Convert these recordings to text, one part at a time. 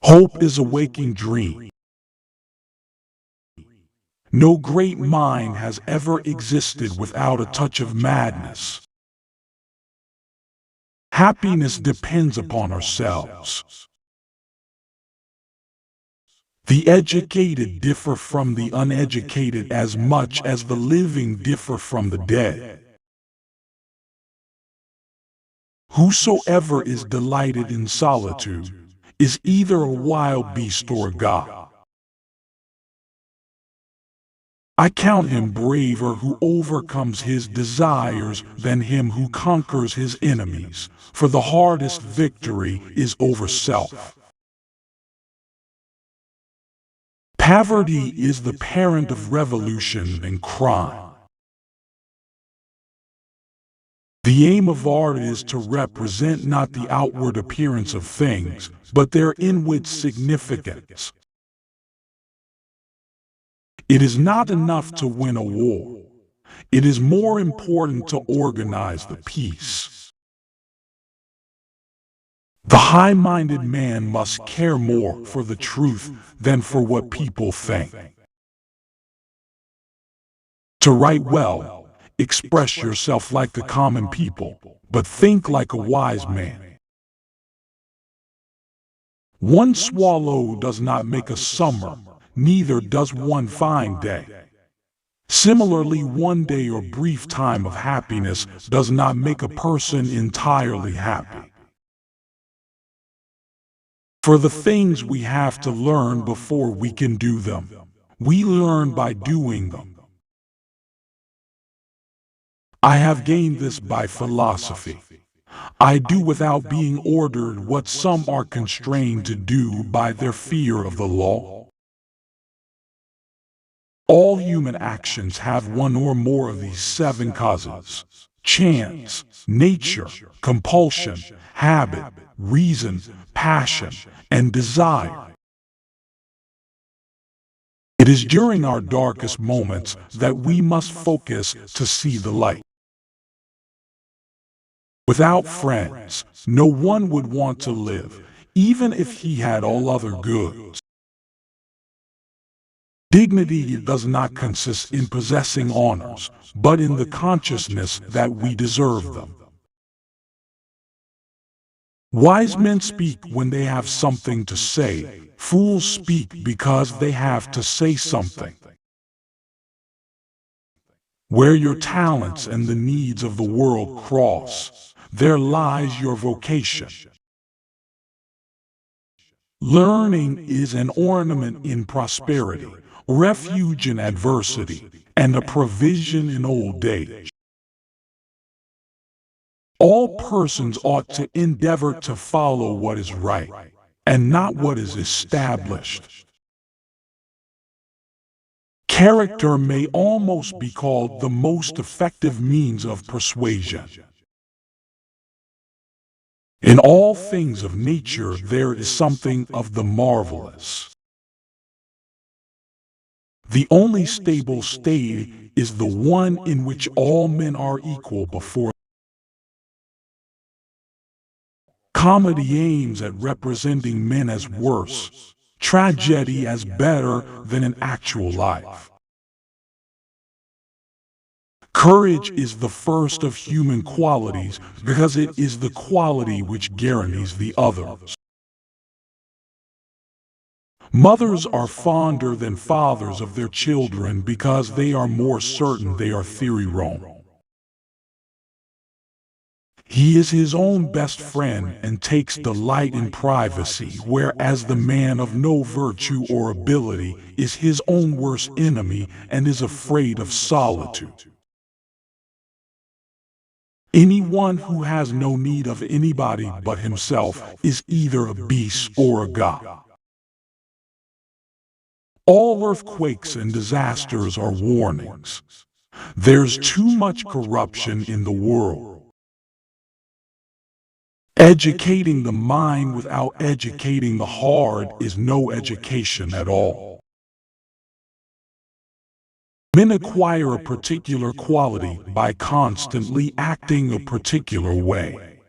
Hope is a waking dream. No great mind has ever existed without a touch of madness. Happiness depends upon ourselves. The educated differ from the uneducated as much as the living differ from the dead. Whosoever is delighted in solitude is either a wild beast or a god. I count him braver who overcomes his desires than him who conquers his enemies, for the hardest victory is over self. Poverty is the parent of revolution and crime. The aim of art is to represent not the outward appearance of things, but their inward significance. It is not enough to win a war. It is more important to organize the peace. The high-minded man must care more for the truth than for what people think. To write well, express yourself like the common people, but think like a wise man. One swallow does not make a summer, neither does one fine day. Similarly, one day or brief time of happiness does not make a person entirely happy. For the things we have to learn before we can do them, we learn by doing them. I have gained this by philosophy. I do without being ordered what some are constrained to do by their fear of the law. All human actions have one or more of these 7 causes: chance, nature, compulsion, habit, reason, passion, and desire. It is during our darkest moments that we must focus to see the light. Without friends, no one would want to live, even if he had all other goods. Dignity does not consist in possessing honors, but in the consciousness that we deserve them. Wise men speak when they have something to say. Fools speak because they have to say something. Where your talents and the needs of the world cross, there lies your vocation. Learning is an ornament in prosperity, refuge in adversity, and a provision in old age. All persons ought to endeavor to follow what is right, and not what is established. Character may almost be called the most effective means of persuasion. In all things of nature there is something of the marvelous. The only stable state is the one in which all men are equal before. Comedy aims at representing men as worse, tragedy as better than in actual life. Courage is the first of human qualities because it is the quality which guarantees the others. Mothers are fonder than fathers of their children because they are more certain they are theory wrong. He is his own best friend and takes delight in privacy, whereas the man of no virtue or ability is his own worst enemy and is afraid of solitude. Anyone who has no need of anybody but himself is either a beast or a god. All earthquakes and disasters are warnings. There's too much corruption in the world. Educating the mind without educating the heart is no education at all. Men acquire a particular quality by constantly acting a particular way.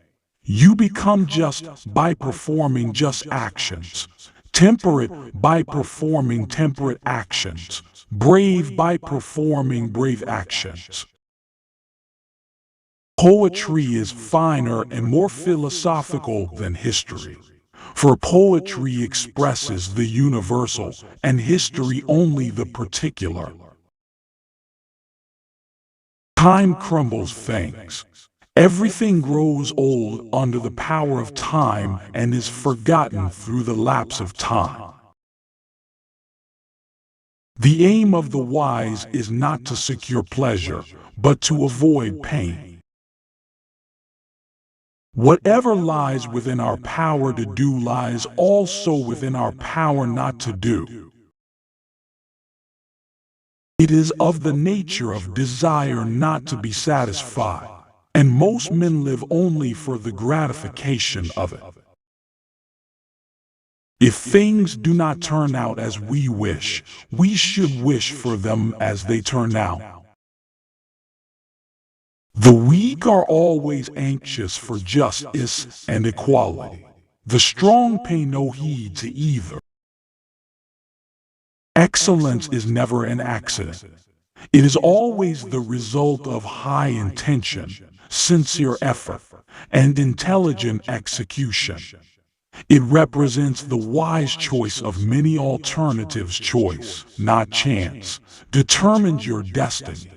You become just by performing just actions. temperate by performing temperate actions, brave by performing brave actions. Poetry is finer and more philosophical than history, for poetry expresses the universal and history only the particular. Time crumbles things. Everything grows old under the power of time and is forgotten through the lapse of time. The aim of the wise is not to secure pleasure, but to avoid pain. Whatever lies within our power to do lies also within our power not to do. It is of the nature of desire not to be satisfied, and most men live only for the gratification of it. If things do not turn out as we wish, we should wish for them as they turn out. The weak are always anxious for justice and equality. The strong pay no heed to either. Excellence is never an accident. It is always the result of high intention, sincere effort, and intelligent execution. It represents the wise choice of many alternatives. Choice, not chance, determines your destiny.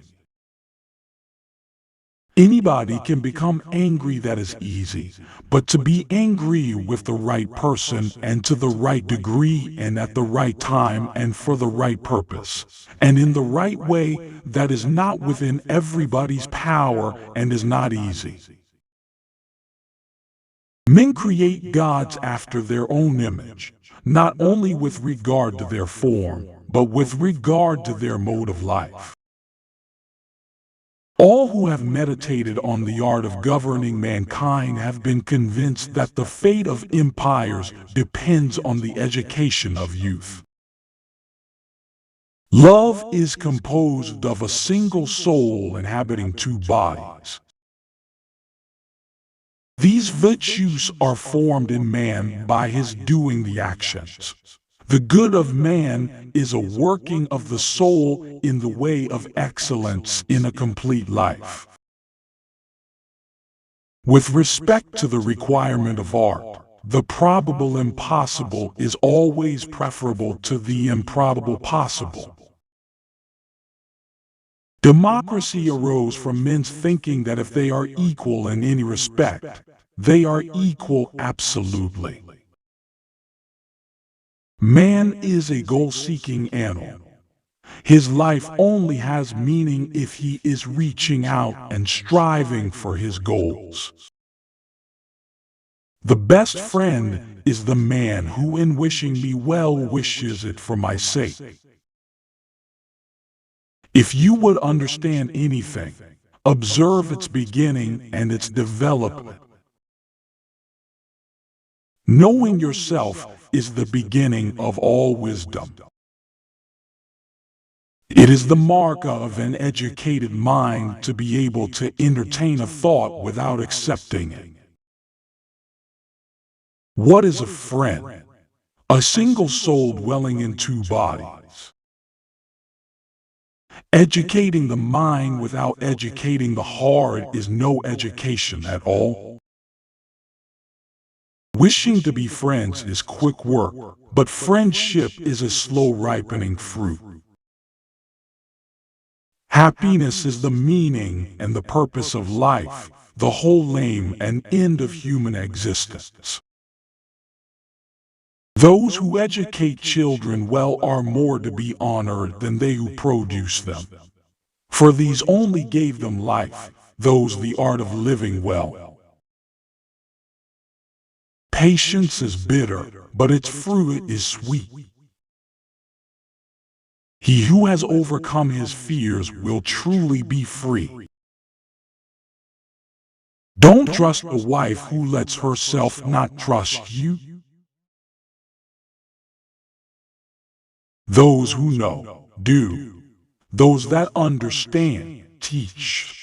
Anybody can become angry, that is easy, but to be angry with the right person and to the right degree and at the right time and for the right purpose and in the right way, that is not within everybody's power and is not easy. Men create gods after their own image, not only with regard to their form, but with regard to their mode of life. All who have meditated on the art of governing mankind have been convinced that the fate of empires depends on the education of youth. Love is composed of a single soul inhabiting two bodies. These virtues are formed in man by his doing the actions. The good of man is a working of the soul in the way of excellence in a complete life. With respect to the requirement of art, the probable impossible is always preferable to the improbable possible. Democracy arose from men's thinking that if they are equal in any respect, they are equal absolutely. Man is a goal-seeking animal. His life only has meaning if he is reaching out and striving for his goals. The best friend is the man who, in wishing me well, wishes it for my sake. If you would understand anything, observe its beginning and its development. Knowing yourself is the beginning of all wisdom. It is the mark of an educated mind to be able to entertain a thought without accepting it. What is a friend? A single soul dwelling in two bodies. Educating the mind without educating the heart is no education at all. Wishing to be friends is quick work, but friendship is a slow ripening fruit. Happiness is the meaning and the purpose of life, the whole aim and end of human existence. Those who educate children well are more to be honored than they who produce them. For these only gave them life, those the art of living well. Patience is bitter, but its fruit is sweet. He who has overcome his fears will truly be free. Don't trust a wife who lets herself not trust you. Those who know, do. Those that understand, teach.